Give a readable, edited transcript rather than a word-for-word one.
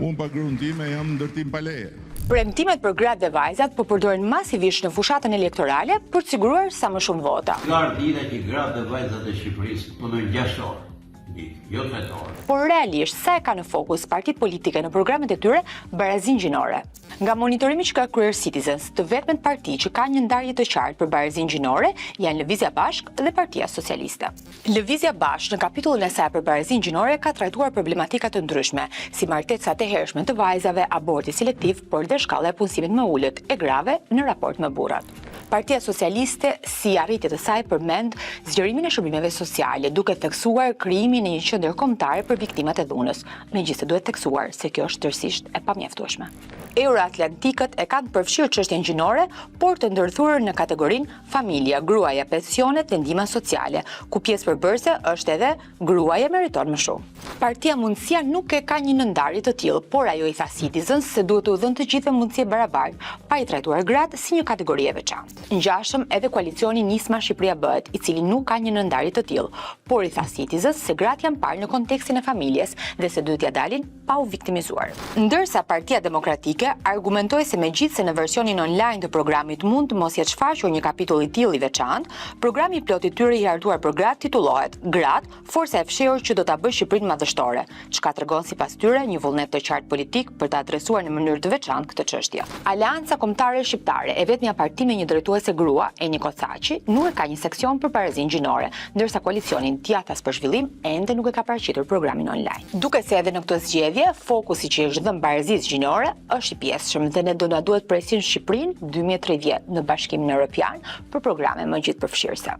Unë pa gruan time jam ndërtim pa leje. Premtimet për gratë dhe vajzat po përdoren masivisht në fushatën elektorale për të siguruar sa më shumë vota. Ka ardhina që gratë dhe vajzat e Shqipërisë punojnë 6 orë, jo 8 orë. Por realisht, sa e ka në fokus partitë politike në programet e tyre barazinë gjinore? Nga monitorimi që ka kryer Citizens, të vetmet parti që kanë një ndarje të qartë për barazinë gjinore janë Lëvizja Bashk dhe Partia Socialiste. Lëvizja Bashk në kapitullin e saj për barazinë gjinore ka trajtuar problematika të ndryshme, si martesat e hershme të vajzave, aborti selektiv, por dhe shkalla e punësimit më ulët e grave në raport me burrat. Partia Socialiste, si arritje të saj, përmend zgjerimin e shërbimeve sociale, duke theksuar krijimin e një qendër kombëtare për viktimat e dhunës. Megjithëse duhet theksuar se kjo është tërësisht e pamjaftueshme. Euroatlantikët e kanë përfshirë çështjen gjinore, por të ndërthurur në kategorinë familja, gruaja, pensionet dhe ndihma sociale, ku pjesë përbërëse është edhe gruaja meriton më shumë. Partia Mundësia nuk e ka një nëndarje të tillë, por ajo i tha Citizens se duhet u dhënë të gjithëve mundësie barabartë, pa i trajtuar gratë si një kategori e veçantë. Ngjashëm edhe koalicioni Nisma Shqipëria Bëhet, i cili nuk ka një nëndarje të tillë, por i tha Citizens se gratë janë parë në kontekstin e familjes dhe se duhet ja dalin pa u viktimizuar. Ndërsa Partia Demokratike argumentoi se megjithëse në versionin online të programit mund të mos jetë shfaqur një kapitull i tillë i veçantë, programi plot i tyre i hartuar për gratë titullohet Gratë, forca e fshehur që do ta bëjë Shqipërinë madhështore, çka tregon sipas tyre një vullnet të qartë politik për ta adresuar në mënyrë të veçantë këtë çështje. Aleanca Kombëtare Shqiptare, e vetmja parti me një drejtuese grua, Eni Kocaqi, nuk e ka një seksion për barazinë gjinore, ndërsa koalicionin Tjathas për Zhvillim ende nuk e ka paraqitur programin online. Duke se edhe në këtë zgjedhje, fokusi që është dhënë barazisë gjinore është i pjesshëm dhe ne do na duhet presin Shqipërinë 2030 në Bashkimin Evropian për programe më gjithëpërfshirëse.